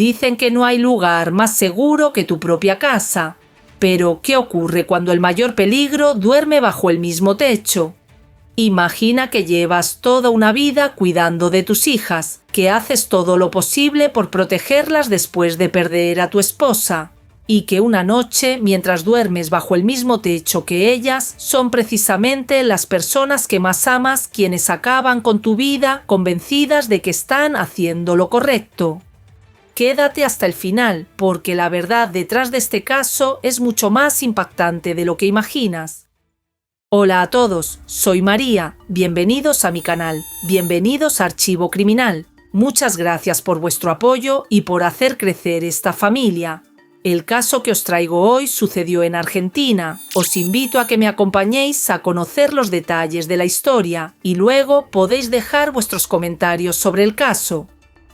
Dicen que no hay lugar más seguro que tu propia casa. Pero, ¿qué ocurre cuando el mayor peligro duerme bajo el mismo techo? Imagina que llevas toda una vida cuidando de tus hijas, que haces todo lo posible por protegerlas después de perder a tu esposa, y que una noche, mientras duermes bajo el mismo techo que ellas, son precisamente las personas que más amas quienes acaban con tu vida convencidas de que están haciendo lo correcto. Quédate hasta el final, porque la verdad detrás de este caso es mucho más impactante de lo que imaginas. Hola a todos, soy María, bienvenidos a mi canal, bienvenidos a Archivo Criminal. Muchas gracias por vuestro apoyo y por hacer crecer esta familia. El caso que os traigo hoy sucedió en Argentina. Os invito a que me acompañéis a conocer los detalles de la historia y luego podéis dejar vuestros comentarios sobre el caso.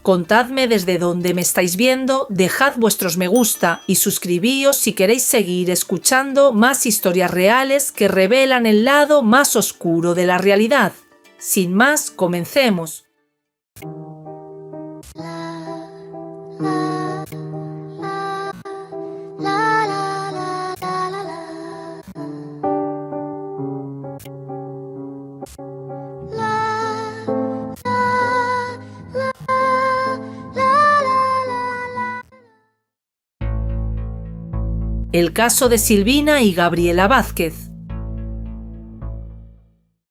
Contadme desde dónde me estáis viendo, dejad vuestros me gusta y suscribíos si queréis seguir escuchando más historias reales que revelan el lado más oscuro de la realidad. Sin más, comencemos. El caso de Silvina y Gabriela Vázquez.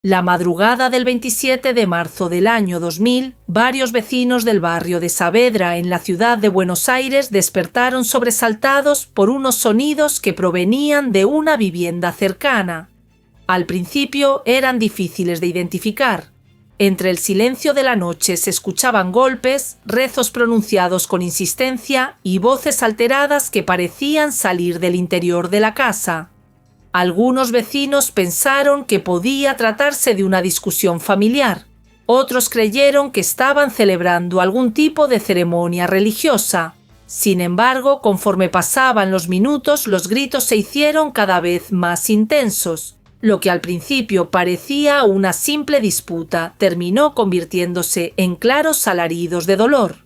La madrugada del 27 de marzo del año 2000, varios vecinos del barrio de Saavedra en la ciudad de Buenos Aires despertaron sobresaltados por unos sonidos que provenían de una vivienda cercana. Al principio eran difíciles de identificar. Entre el silencio de la noche se escuchaban golpes, rezos pronunciados con insistencia y voces alteradas que parecían salir del interior de la casa. Algunos vecinos pensaron que podía tratarse de una discusión familiar. Otros creyeron que estaban celebrando algún tipo de ceremonia religiosa. Sin embargo, conforme pasaban los minutos, los gritos se hicieron cada vez más intensos. Lo que al principio parecía una simple disputa terminó convirtiéndose en claros alaridos de dolor.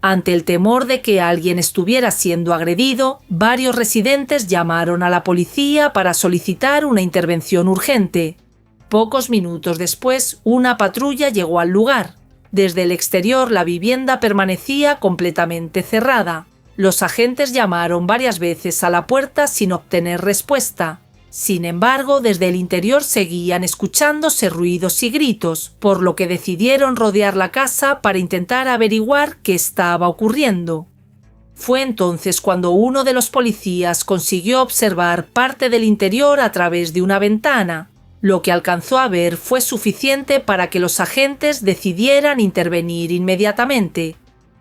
Ante el temor de que alguien estuviera siendo agredido, varios residentes llamaron a la policía para solicitar una intervención urgente. Pocos minutos después, una patrulla llegó al lugar. Desde el exterior, la vivienda permanecía completamente cerrada. Los agentes llamaron varias veces a la puerta sin obtener respuesta. Sin embargo, desde el interior seguían escuchándose ruidos y gritos, por lo que decidieron rodear la casa para intentar averiguar qué estaba ocurriendo. Fue entonces cuando uno de los policías consiguió observar parte del interior a través de una ventana. Lo que alcanzó a ver fue suficiente para que los agentes decidieran intervenir inmediatamente.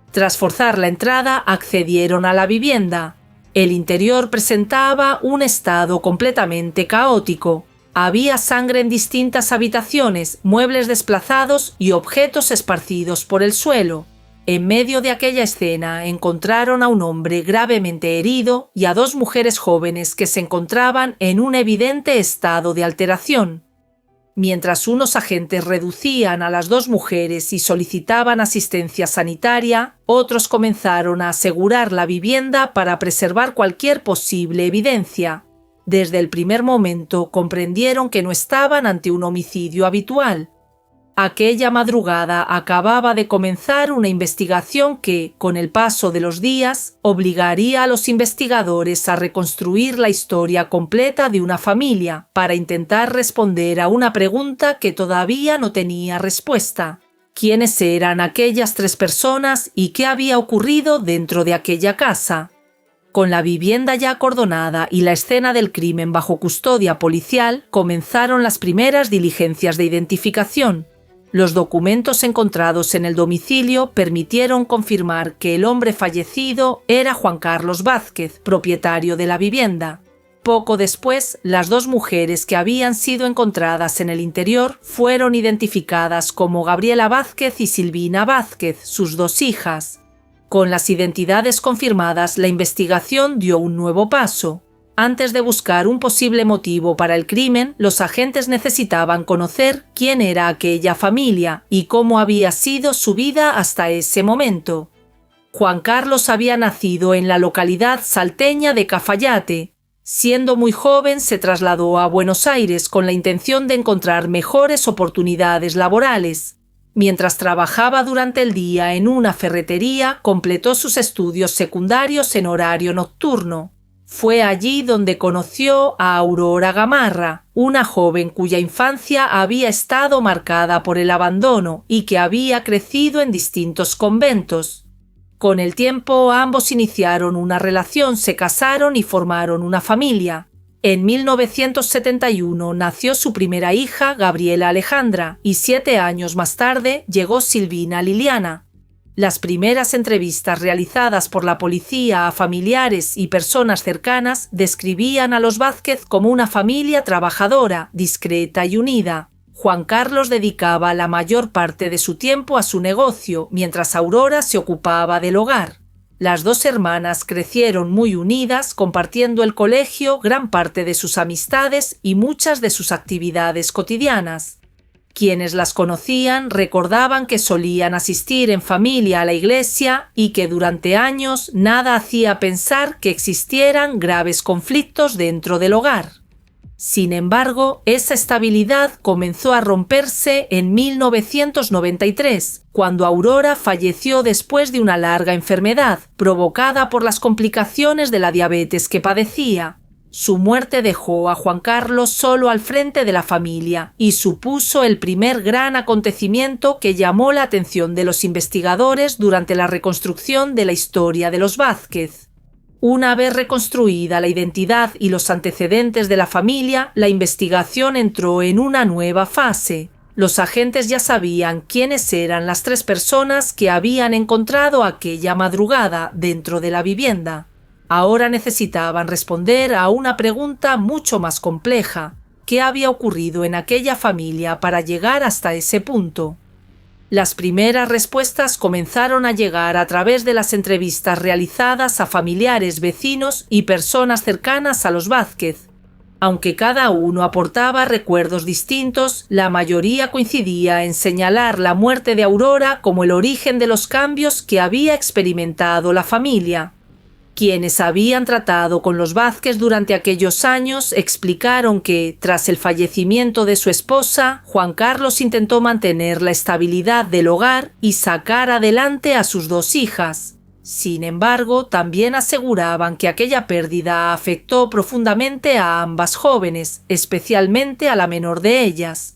Tras forzar la entrada, accedieron a la vivienda. El interior presentaba un estado completamente caótico. Había sangre en distintas habitaciones, muebles desplazados y objetos esparcidos por el suelo. En medio de aquella escena encontraron a un hombre gravemente herido y a dos mujeres jóvenes que se encontraban en un evidente estado de alteración. Mientras unos agentes reducían a las dos mujeres y solicitaban asistencia sanitaria, otros comenzaron a asegurar la vivienda para preservar cualquier posible evidencia. Desde el primer momento comprendieron que no estaban ante un homicidio habitual. Aquella madrugada acababa de comenzar una investigación que, con el paso de los días, obligaría a los investigadores a reconstruir la historia completa de una familia para intentar responder a una pregunta que todavía no tenía respuesta. ¿Quiénes eran aquellas tres personas y qué había ocurrido dentro de aquella casa? Con la vivienda ya acordonada y la escena del crimen bajo custodia policial, comenzaron las primeras diligencias de identificación. Los documentos encontrados en el domicilio permitieron confirmar que el hombre fallecido era Juan Carlos Vázquez, propietario de la vivienda. Poco después, las dos mujeres que habían sido encontradas en el interior fueron identificadas como Gabriela Vázquez y Silvina Vázquez, sus dos hijas. Con las identidades confirmadas, la investigación dio un nuevo paso. Antes de buscar un posible motivo para el crimen, los agentes necesitaban conocer quién era aquella familia y cómo había sido su vida hasta ese momento. Juan Carlos había nacido en la localidad salteña de Cafayate. Siendo muy joven se trasladó a Buenos Aires con la intención de encontrar mejores oportunidades laborales. Mientras trabajaba durante el día en una ferretería, completó sus estudios secundarios en horario nocturno. Fue allí donde conoció a Aurora Gamarra, una joven cuya infancia había estado marcada por el abandono y que había crecido en distintos conventos. Con el tiempo ambos iniciaron una relación, se casaron y formaron una familia. En 1971 nació su primera hija, Gabriela Alejandra, y 7 años más tarde llegó Silvina Liliana. Las primeras entrevistas realizadas por la policía a familiares y personas cercanas describían a los Vázquez como una familia trabajadora, discreta y unida. Juan Carlos dedicaba la mayor parte de su tiempo a su negocio, mientras Aurora se ocupaba del hogar. Las dos hermanas crecieron muy unidas, compartiendo el colegio, gran parte de sus amistades y muchas de sus actividades cotidianas. Quienes las conocían recordaban que solían asistir en familia a la iglesia y que durante años nada hacía pensar que existieran graves conflictos dentro del hogar. Sin embargo, esa estabilidad comenzó a romperse en 1993, cuando Aurora falleció después de una larga enfermedad, provocada por las complicaciones de la diabetes que padecía. Su muerte dejó a Juan Carlos solo al frente de la familia y supuso el primer gran acontecimiento que llamó la atención de los investigadores durante la reconstrucción de la historia de los Vázquez. Una vez reconstruida la identidad y los antecedentes de la familia, la investigación entró en una nueva fase. Los agentes ya sabían quiénes eran las 3 personas que habían encontrado aquella madrugada dentro de la vivienda. Ahora necesitaban responder a una pregunta mucho más compleja. ¿Qué había ocurrido en aquella familia para llegar hasta ese punto? Las primeras respuestas comenzaron a llegar a través de las entrevistas realizadas a familiares, vecinos y personas cercanas a los Vázquez. Aunque cada uno aportaba recuerdos distintos, la mayoría coincidía en señalar la muerte de Aurora como el origen de los cambios que había experimentado la familia. Quienes habían tratado con los Vázquez durante aquellos años explicaron que, tras el fallecimiento de su esposa, Juan Carlos intentó mantener la estabilidad del hogar y sacar adelante a sus 2 hijas. Sin embargo, también aseguraban que aquella pérdida afectó profundamente a ambas jóvenes, especialmente a la menor de ellas.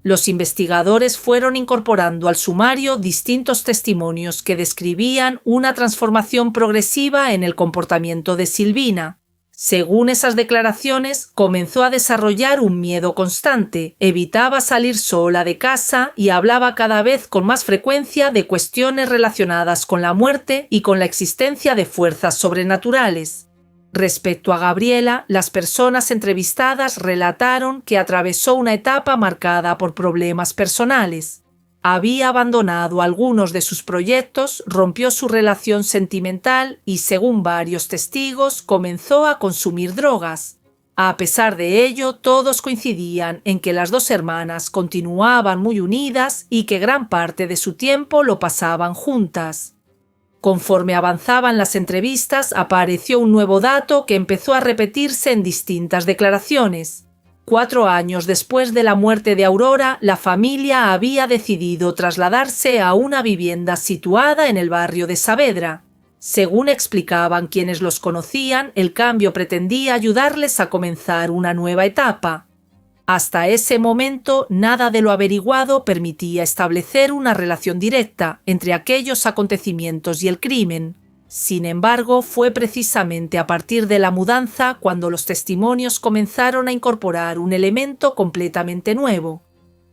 Los investigadores fueron incorporando al sumario distintos testimonios que describían una transformación progresiva en el comportamiento de Silvina. Según esas declaraciones, comenzó a desarrollar un miedo constante, evitaba salir sola de casa y hablaba cada vez con más frecuencia de cuestiones relacionadas con la muerte y con la existencia de fuerzas sobrenaturales. Respecto a Gabriela, las personas entrevistadas relataron que atravesó una etapa marcada por problemas personales. Había abandonado algunos de sus proyectos, rompió su relación sentimental y, según varios testigos, comenzó a consumir drogas. A pesar de ello, todos coincidían en que las 2 hermanas continuaban muy unidas y que gran parte de su tiempo lo pasaban juntas. Conforme avanzaban las entrevistas, apareció un nuevo dato que empezó a repetirse en distintas declaraciones. 4 años después de la muerte de Aurora, la familia había decidido trasladarse a una vivienda situada en el barrio de Saavedra. Según explicaban quienes los conocían, el cambio pretendía ayudarles a comenzar una nueva etapa. Hasta ese momento, nada de lo averiguado permitía establecer una relación directa entre aquellos acontecimientos y el crimen. Sin embargo, fue precisamente a partir de la mudanza cuando los testimonios comenzaron a incorporar un elemento completamente nuevo.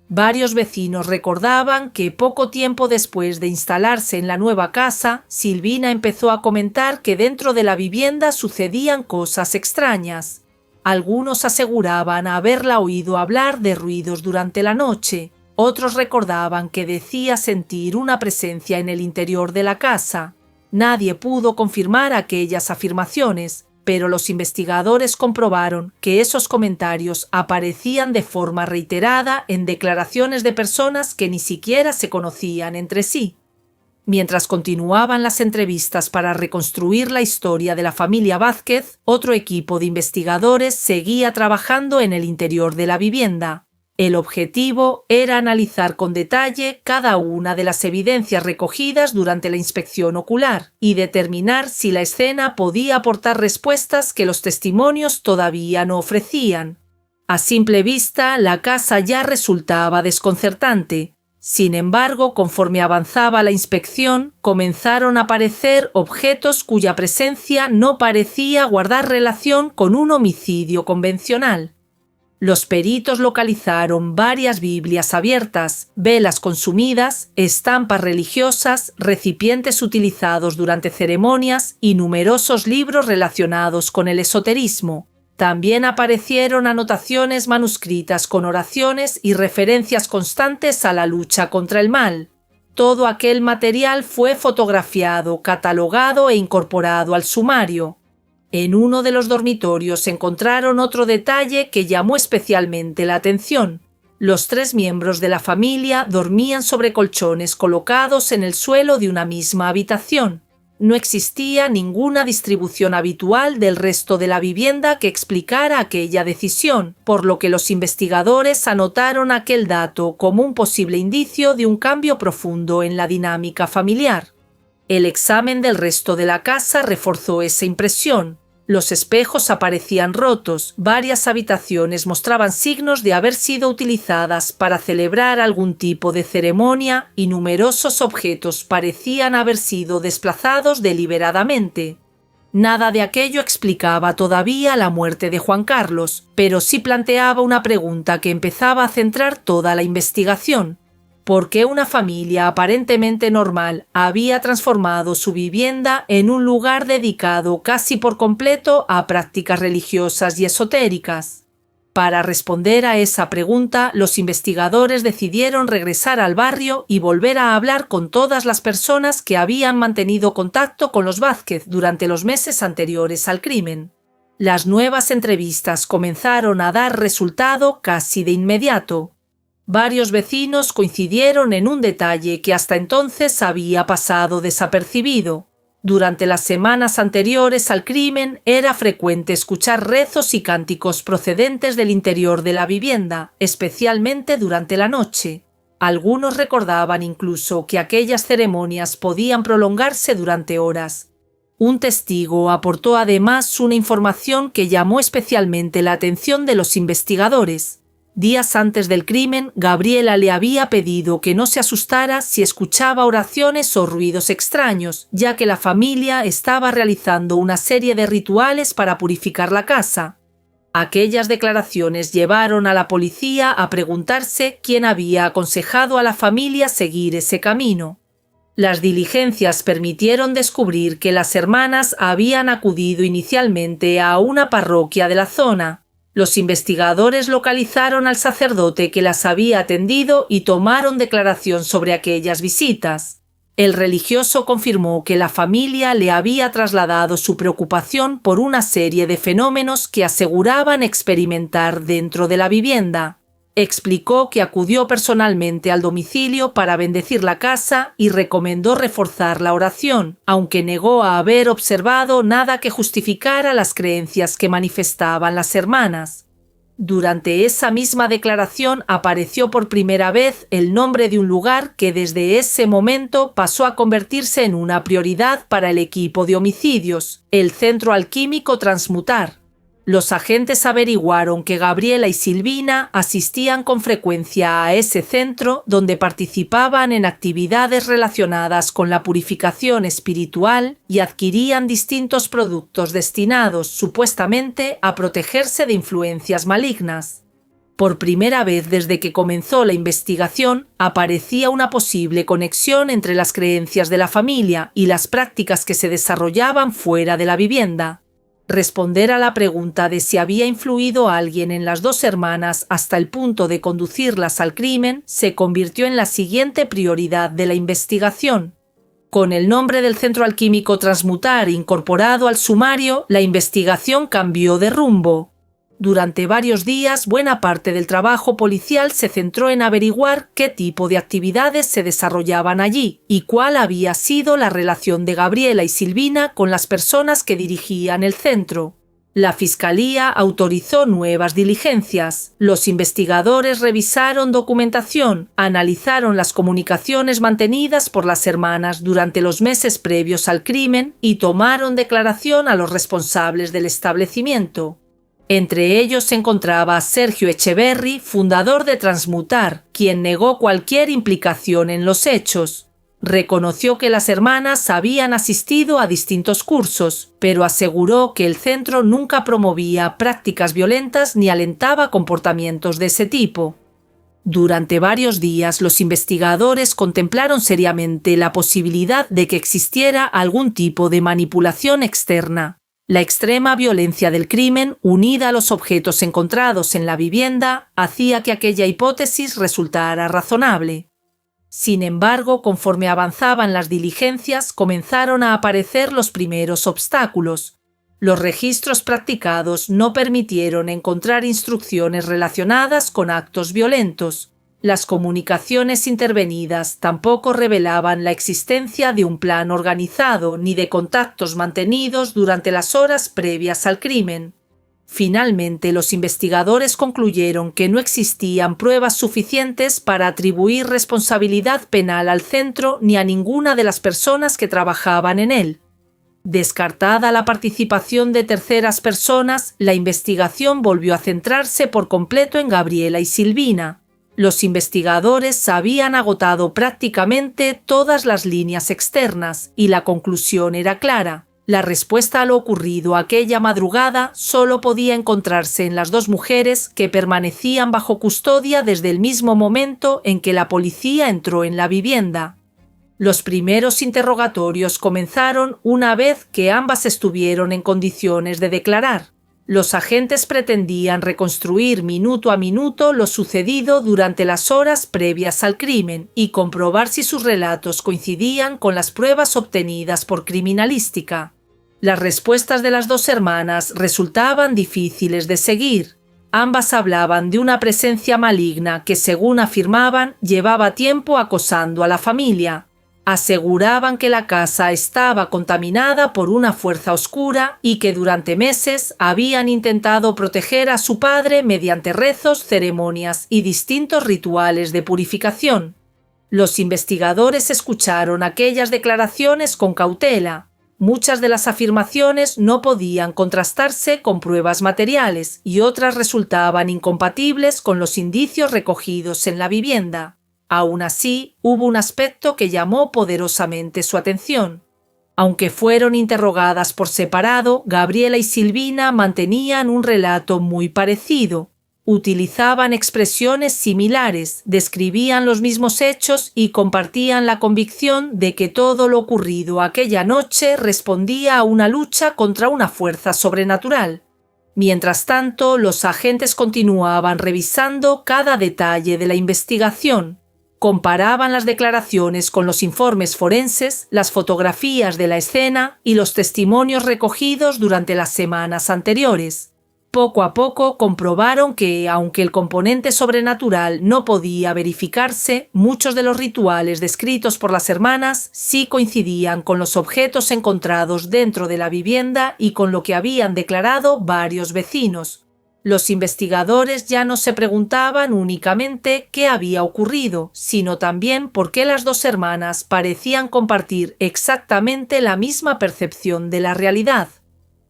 Varios vecinos recordaban que poco tiempo después de instalarse en la nueva casa, Silvina empezó a comentar que dentro de la vivienda sucedían cosas extrañas. Algunos aseguraban haberla oído hablar de ruidos durante la noche, otros recordaban que decía sentir una presencia en el interior de la casa. Nadie pudo confirmar aquellas afirmaciones, pero los investigadores comprobaron que esos comentarios aparecían de forma reiterada en declaraciones de personas que ni siquiera se conocían entre sí. Mientras continuaban las entrevistas para reconstruir la historia de la familia Vázquez, otro equipo de investigadores seguía trabajando en el interior de la vivienda. El objetivo era analizar con detalle cada una de las evidencias recogidas durante la inspección ocular y determinar si la escena podía aportar respuestas que los testimonios todavía no ofrecían. A simple vista, la casa ya resultaba desconcertante. Sin embargo, conforme avanzaba la inspección, comenzaron a aparecer objetos cuya presencia no parecía guardar relación con un homicidio convencional. Los peritos localizaron varias Biblias abiertas, velas consumidas, estampas religiosas, recipientes utilizados durante ceremonias y numerosos libros relacionados con el esoterismo. También aparecieron anotaciones manuscritas con oraciones y referencias constantes a la lucha contra el mal. Todo aquel material fue fotografiado, catalogado e incorporado al sumario. En uno de los dormitorios encontraron otro detalle que llamó especialmente la atención. Los 3 miembros de la familia dormían sobre colchones colocados en el suelo de una misma habitación. No existía ninguna distribución habitual del resto de la vivienda que explicara aquella decisión, por lo que los investigadores anotaron aquel dato como un posible indicio de un cambio profundo en la dinámica familiar. El examen del resto de la casa reforzó esa impresión. Los espejos aparecían rotos, varias habitaciones mostraban signos de haber sido utilizadas para celebrar algún tipo de ceremonia y numerosos objetos parecían haber sido desplazados deliberadamente. Nada de aquello explicaba todavía la muerte de Juan Carlos, pero sí planteaba una pregunta que empezaba a centrar toda la investigación. ¿Por qué una familia aparentemente normal había transformado su vivienda en un lugar dedicado casi por completo a prácticas religiosas y esotéricas? Para responder a esa pregunta, los investigadores decidieron regresar al barrio y volver a hablar con todas las personas que habían mantenido contacto con los Vázquez durante los meses anteriores al crimen. Las nuevas entrevistas comenzaron a dar resultado casi de inmediato. Varios vecinos coincidieron en un detalle que hasta entonces había pasado desapercibido. Durante las semanas anteriores al crimen era frecuente escuchar rezos y cánticos procedentes del interior de la vivienda, especialmente durante la noche. Algunos recordaban incluso que aquellas ceremonias podían prolongarse durante horas. Un testigo aportó además una información que llamó especialmente la atención de los investigadores. Días antes del crimen, Gabriela le había pedido que no se asustara si escuchaba oraciones o ruidos extraños, ya que la familia estaba realizando una serie de rituales para purificar la casa. Aquellas declaraciones llevaron a la policía a preguntarse quién había aconsejado a la familia seguir ese camino. Las diligencias permitieron descubrir que las hermanas habían acudido inicialmente a una parroquia de la zona. Los investigadores localizaron al sacerdote que las había atendido y tomaron declaración sobre aquellas visitas. El religioso confirmó que la familia le había trasladado su preocupación por una serie de fenómenos que aseguraban experimentar dentro de la vivienda. Explicó que acudió personalmente al domicilio para bendecir la casa y recomendó reforzar la oración, aunque negó a haber observado nada que justificara las creencias que manifestaban las hermanas. Durante esa misma declaración apareció por primera vez el nombre de un lugar que desde ese momento pasó a convertirse en una prioridad para el equipo de homicidios, el Centro Alquímico Transmutar. Los agentes averiguaron que Gabriela y Silvina asistían con frecuencia a ese centro donde participaban en actividades relacionadas con la purificación espiritual y adquirían distintos productos destinados supuestamente a protegerse de influencias malignas. Por primera vez desde que comenzó la investigación, aparecía una posible conexión entre las creencias de la familia y las prácticas que se desarrollaban fuera de la vivienda. Responder a la pregunta de si había influido alguien en las 2 hermanas hasta el punto de conducirlas al crimen se convirtió en la siguiente prioridad de la investigación. Con el nombre del Centro Alquímico Transmutar incorporado al sumario, la investigación cambió de rumbo. Durante varios días, buena parte del trabajo policial se centró en averiguar qué tipo de actividades se desarrollaban allí y cuál había sido la relación de Gabriela y Silvina con las personas que dirigían el centro. La Fiscalía autorizó nuevas diligencias. Los investigadores revisaron documentación, analizaron las comunicaciones mantenidas por las hermanas durante los meses previos al crimen y tomaron declaración a los responsables del establecimiento. Entre ellos se encontraba Sergio Echeverri, fundador de Transmutar, quien negó cualquier implicación en los hechos. Reconoció que las hermanas habían asistido a distintos cursos, pero aseguró que el centro nunca promovía prácticas violentas ni alentaba comportamientos de ese tipo. Durante varios días, los investigadores contemplaron seriamente la posibilidad de que existiera algún tipo de manipulación externa. La extrema violencia del crimen, unida a los objetos encontrados en la vivienda, hacía que aquella hipótesis resultara razonable. Sin embargo, conforme avanzaban las diligencias, comenzaron a aparecer los primeros obstáculos. Los registros practicados no permitieron encontrar instrucciones relacionadas con actos violentos. Las comunicaciones intervenidas tampoco revelaban la existencia de un plan organizado ni de contactos mantenidos durante las horas previas al crimen. Finalmente, los investigadores concluyeron que no existían pruebas suficientes para atribuir responsabilidad penal al centro ni a ninguna de las personas que trabajaban en él. Descartada la participación de terceras personas, la investigación volvió a centrarse por completo en Gabriela y Silvina. Los investigadores habían agotado prácticamente todas las líneas externas y la conclusión era clara. La respuesta a lo ocurrido aquella madrugada solo podía encontrarse en las dos mujeres que permanecían bajo custodia desde el mismo momento en que la policía entró en la vivienda. Los primeros interrogatorios comenzaron una vez que ambas estuvieron en condiciones de declarar. Los agentes pretendían reconstruir minuto a minuto lo sucedido durante las horas previas al crimen y comprobar si sus relatos coincidían con las pruebas obtenidas por criminalística. Las respuestas de las dos hermanas resultaban difíciles de seguir. Ambas hablaban de una presencia maligna que, según afirmaban, llevaba tiempo acosando a la familia. Aseguraban que la casa estaba contaminada por una fuerza oscura y que durante meses habían intentado proteger a su padre mediante rezos, ceremonias y distintos rituales de purificación. Los investigadores escucharon aquellas declaraciones con cautela. Muchas de las afirmaciones no podían contrastarse con pruebas materiales y otras resultaban incompatibles con los indicios recogidos en la vivienda. Aún así, hubo un aspecto que llamó poderosamente su atención. Aunque fueron interrogadas por separado, Gabriela y Silvina mantenían un relato muy parecido. Utilizaban expresiones similares, describían los mismos hechos y compartían la convicción de que todo lo ocurrido aquella noche respondía a una lucha contra una fuerza sobrenatural. Mientras tanto, los agentes continuaban revisando cada detalle de la investigación. Comparaban las declaraciones con los informes forenses, las fotografías de la escena y los testimonios recogidos durante las semanas anteriores. Poco a poco comprobaron que, aunque el componente sobrenatural no podía verificarse, muchos de los rituales descritos por las hermanas sí coincidían con los objetos encontrados dentro de la vivienda y con lo que habían declarado varios vecinos. Los investigadores ya no se preguntaban únicamente qué había ocurrido, sino también por qué las dos hermanas parecían compartir exactamente la misma percepción de la realidad.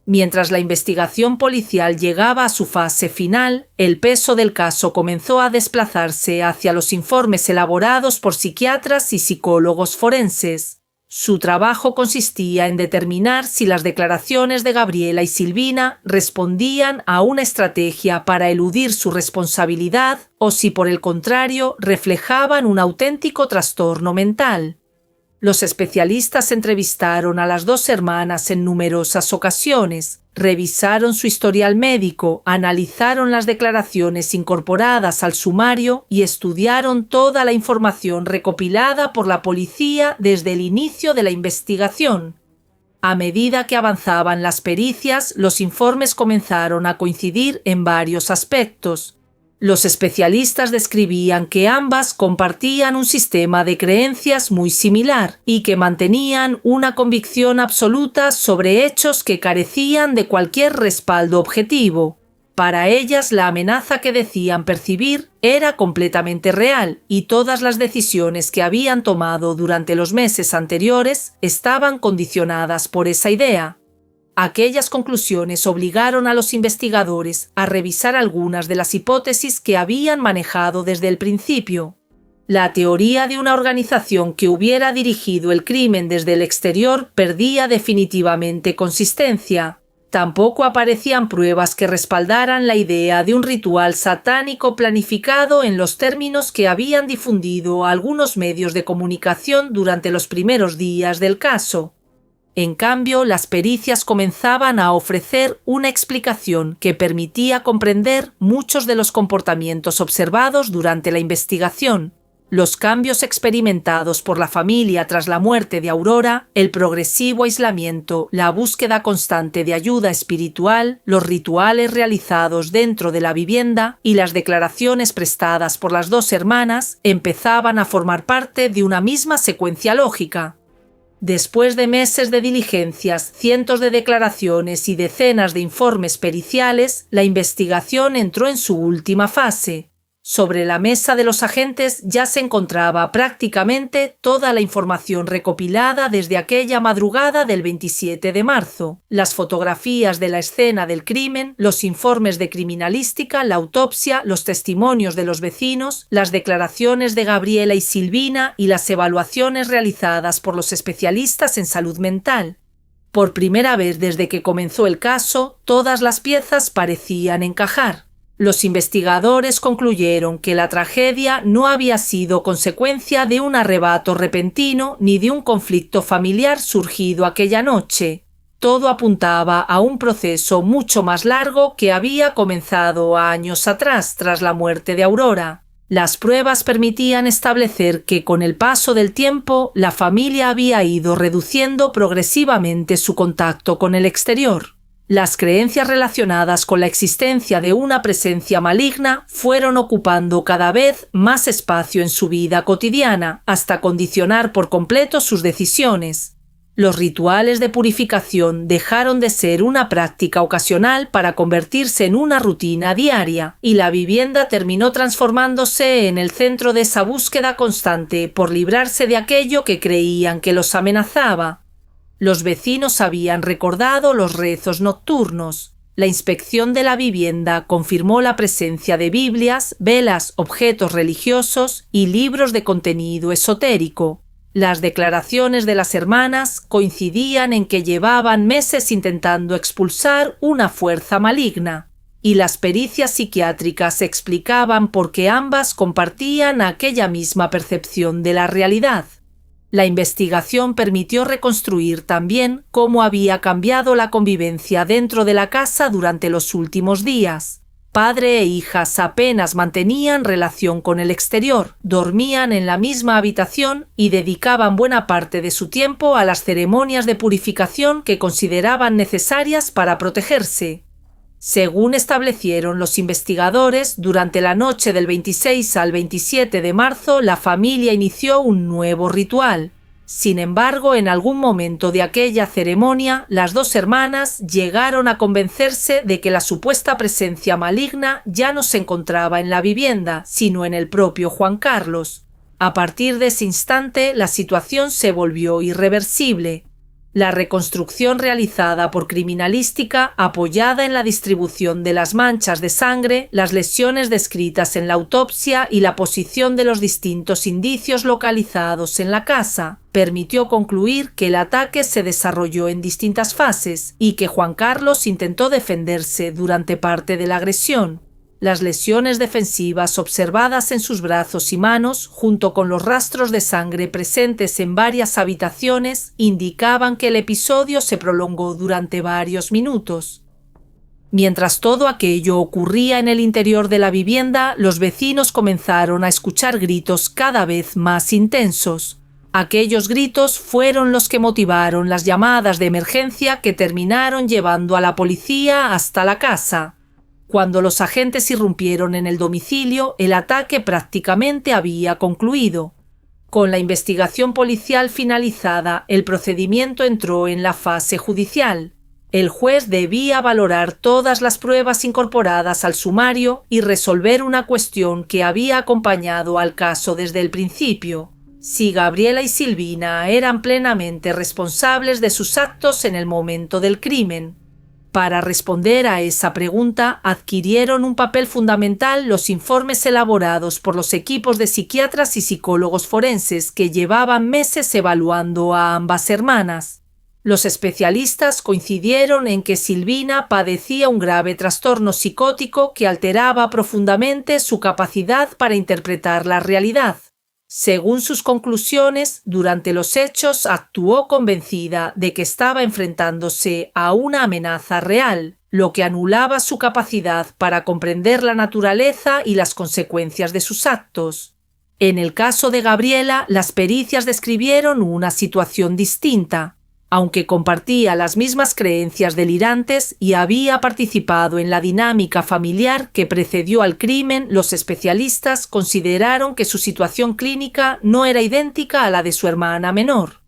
Mientras la investigación policial llegaba a su fase final, el peso del caso comenzó a desplazarse hacia los informes elaborados por psiquiatras y psicólogos forenses. Su trabajo consistía en determinar si las declaraciones de Gabriela y Silvina respondían a una estrategia para eludir su responsabilidad o si, por el contrario, reflejaban un auténtico trastorno mental. Los especialistas entrevistaron a las dos hermanas en numerosas ocasiones, revisaron su historial médico, analizaron las declaraciones incorporadas al sumario y estudiaron toda la información recopilada por la policía desde el inicio de la investigación. A medida que avanzaban las pericias, los informes comenzaron a coincidir en varios aspectos. Los especialistas describían que ambas compartían un sistema de creencias muy similar y que mantenían una convicción absoluta sobre hechos que carecían de cualquier respaldo objetivo. Para ellas, la amenaza que decían percibir era completamente real y todas las decisiones que habían tomado durante los meses anteriores estaban condicionadas por esa idea. Aquellas conclusiones obligaron a los investigadores a revisar algunas de las hipótesis que habían manejado desde el principio. La teoría de una organización que hubiera dirigido el crimen desde el exterior perdía definitivamente consistencia. Tampoco aparecían pruebas que respaldaran la idea de un ritual satánico planificado en los términos que habían difundido algunos medios de comunicación durante los primeros días del caso. En cambio, las pericias comenzaban a ofrecer una explicación que permitía comprender muchos de los comportamientos observados durante la investigación. Los cambios experimentados por la familia tras la muerte de Aurora, el progresivo aislamiento, la búsqueda constante de ayuda espiritual, los rituales realizados dentro de la vivienda y las declaraciones prestadas por las dos hermanas empezaban a formar parte de una misma secuencia lógica. Después de meses de diligencias, cientos de declaraciones y decenas de informes periciales, la investigación entró en su última fase. Sobre la mesa de los agentes ya se encontraba prácticamente toda la información recopilada desde aquella madrugada del 27 de marzo, las fotografías de la escena del crimen, los informes de criminalística, la autopsia, los testimonios de los vecinos, las declaraciones de Gabriela y Silvina y las evaluaciones realizadas por los especialistas en salud mental. Por primera vez desde que comenzó el caso, todas las piezas parecían encajar. Los investigadores concluyeron que la tragedia no había sido consecuencia de un arrebato repentino ni de un conflicto familiar surgido aquella noche. Todo apuntaba a un proceso mucho más largo que había comenzado años atrás tras la muerte de Aurora. Las pruebas permitían establecer que con el paso del tiempo la familia había ido reduciendo progresivamente su contacto con el exterior. Las creencias relacionadas con la existencia de una presencia maligna fueron ocupando cada vez más espacio en su vida cotidiana, hasta condicionar por completo sus decisiones. Los rituales de purificación dejaron de ser una práctica ocasional para convertirse en una rutina diaria, y la vivienda terminó transformándose en el centro de esa búsqueda constante por librarse de aquello que creían que los amenazaba. Los vecinos habían recordado los rezos nocturnos. La inspección de la vivienda confirmó la presencia de Biblias, velas, objetos religiosos y libros de contenido esotérico. Las declaraciones de las hermanas coincidían en que llevaban meses intentando expulsar una fuerza maligna, y las pericias psiquiátricas explicaban por qué ambas compartían aquella misma percepción de la realidad. La investigación permitió reconstruir también cómo había cambiado la convivencia dentro de la casa durante los últimos días. Padre e hijas apenas mantenían relación con el exterior, dormían en la misma habitación y dedicaban buena parte de su tiempo a las ceremonias de purificación que consideraban necesarias para protegerse. Según establecieron los investigadores, durante la noche del 26 al 27 de marzo la familia inició un nuevo ritual. Sin embargo, en algún momento de aquella ceremonia, las dos hermanas llegaron a convencerse de que la supuesta presencia maligna ya no se encontraba en la vivienda, sino en el propio Juan Carlos. A partir de ese instante, la situación se volvió irreversible. La reconstrucción realizada por criminalística, apoyada en la distribución de las manchas de sangre, las lesiones descritas en la autopsia y la posición de los distintos indicios localizados en la casa, permitió concluir que el ataque se desarrolló en distintas fases y que Juan Carlos intentó defenderse durante parte de la agresión. Las lesiones defensivas observadas en sus brazos y manos, junto con los rastros de sangre presentes en varias habitaciones, indicaban que el episodio se prolongó durante varios minutos. Mientras todo aquello ocurría en el interior de la vivienda, los vecinos comenzaron a escuchar gritos cada vez más intensos. Aquellos gritos fueron los que motivaron las llamadas de emergencia que terminaron llevando a la policía hasta la casa. Cuando los agentes irrumpieron en el domicilio, el ataque prácticamente había concluido. Con la investigación policial finalizada, el procedimiento entró en la fase judicial. El juez debía valorar todas las pruebas incorporadas al sumario y resolver una cuestión que había acompañado al caso desde el principio: si Gabriela y Silvina eran plenamente responsables de sus actos en el momento del crimen. Para responder a esa pregunta, adquirieron un papel fundamental los informes elaborados por los equipos de psiquiatras y psicólogos forenses que llevaban meses evaluando a ambas hermanas. Los especialistas coincidieron en que Silvina padecía un grave trastorno psicótico que alteraba profundamente su capacidad para interpretar la realidad. Según sus conclusiones, durante los hechos actuó convencida de que estaba enfrentándose a una amenaza real, lo que anulaba su capacidad para comprender la naturaleza y las consecuencias de sus actos. En el caso de Gabriela, las pericias describieron una situación distinta. Aunque compartía las mismas creencias delirantes y había participado en la dinámica familiar que precedió al crimen, los especialistas consideraron que su situación clínica no era idéntica a la de su hermana menor.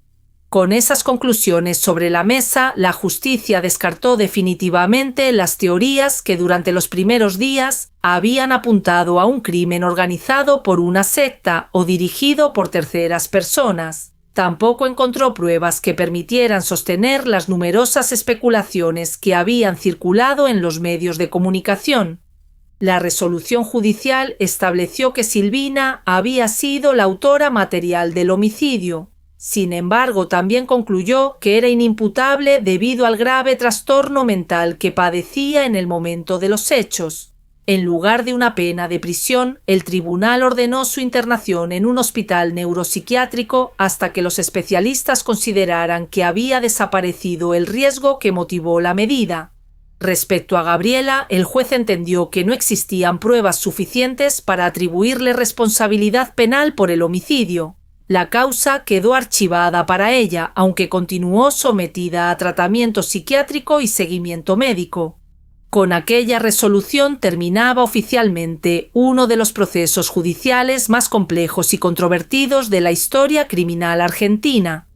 Con esas conclusiones sobre la mesa, la justicia descartó definitivamente las teorías que durante los primeros días habían apuntado a un crimen organizado por una secta o dirigido por terceras personas. Tampoco encontró pruebas que permitieran sostener las numerosas especulaciones que habían circulado en los medios de comunicación. La resolución judicial estableció que Silvina había sido la autora material del homicidio. Sin embargo, también concluyó que era inimputable debido al grave trastorno mental que padecía en el momento de los hechos. En lugar de una pena de prisión, el tribunal ordenó su internación en un hospital neuropsiquiátrico hasta que los especialistas consideraran que había desaparecido el riesgo que motivó la medida. Respecto a Gabriela, el juez entendió que no existían pruebas suficientes para atribuirle responsabilidad penal por el homicidio. La causa quedó archivada para ella, aunque continuó sometida a tratamiento psiquiátrico y seguimiento médico. Con aquella resolución terminaba oficialmente uno de los procesos judiciales más complejos y controvertidos de la historia criminal argentina.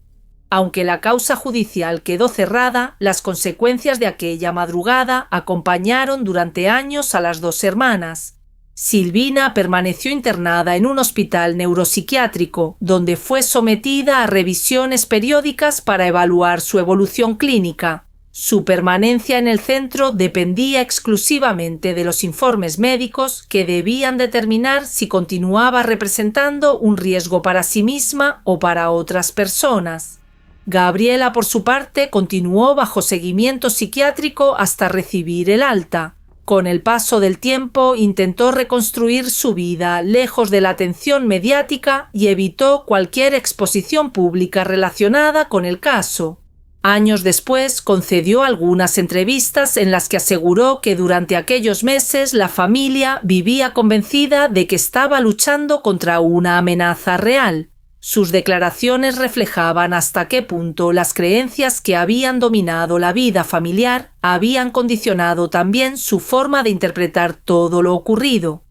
Aunque la causa judicial quedó cerrada, las consecuencias de aquella madrugada acompañaron durante años a las dos hermanas. Silvina permaneció internada en un hospital neuropsiquiátrico, donde fue sometida a revisiones periódicas para evaluar su evolución clínica. Su permanencia en el centro dependía exclusivamente de los informes médicos que debían determinar si continuaba representando un riesgo para sí misma o para otras personas. Gabriela, por su parte, continuó bajo seguimiento psiquiátrico hasta recibir el alta. Con el paso del tiempo intentó reconstruir su vida lejos de la atención mediática y evitó cualquier exposición pública relacionada con el caso. Años después concedió algunas entrevistas en las que aseguró que durante aquellos meses la familia vivía convencida de que estaba luchando contra una amenaza real. Sus declaraciones reflejaban hasta qué punto las creencias que habían dominado la vida familiar habían condicionado también su forma de interpretar todo lo ocurrido.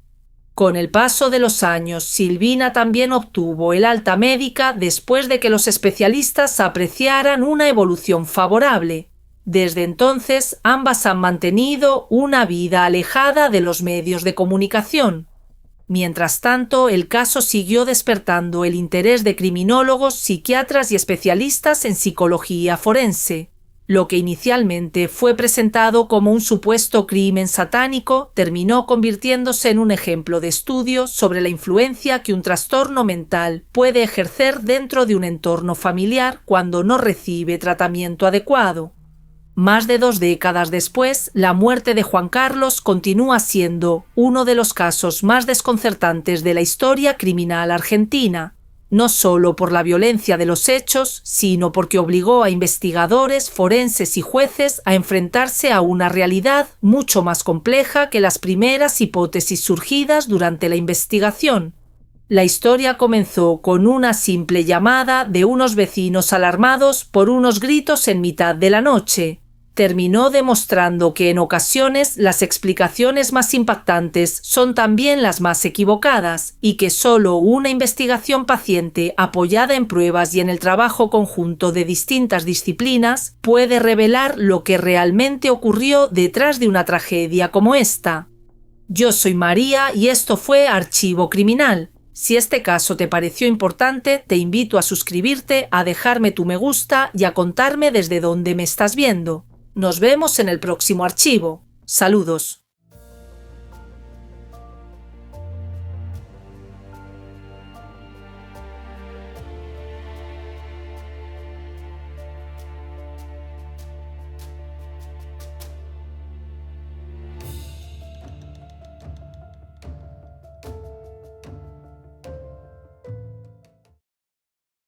Con el paso de los años, Silvina también obtuvo el alta médica después de que los especialistas apreciaran una evolución favorable. Desde entonces, ambas han mantenido una vida alejada de los medios de comunicación. Mientras tanto, el caso siguió despertando el interés de criminólogos, psiquiatras y especialistas en psicología forense. Lo que inicialmente fue presentado como un supuesto crimen satánico terminó convirtiéndose en un ejemplo de estudio sobre la influencia que un trastorno mental puede ejercer dentro de un entorno familiar cuando no recibe tratamiento adecuado. Más de 2 décadas después, la muerte de Juan Carlos continúa siendo uno de los casos más desconcertantes de la historia criminal argentina. No solo por la violencia de los hechos, sino porque obligó a investigadores, forenses y jueces a enfrentarse a una realidad mucho más compleja que las primeras hipótesis surgidas durante la investigación. La historia comenzó con una simple llamada de unos vecinos alarmados por unos gritos en mitad de la noche. Terminó demostrando que en ocasiones las explicaciones más impactantes son también las más equivocadas y que solo una investigación paciente apoyada en pruebas y en el trabajo conjunto de distintas disciplinas puede revelar lo que realmente ocurrió detrás de una tragedia como esta. Yo soy María y esto fue Archivo Criminal. Si este caso te pareció importante, te invito a suscribirte, a dejarme tu me gusta y a contarme desde dónde me estás viendo. Nos vemos en el próximo archivo. Saludos.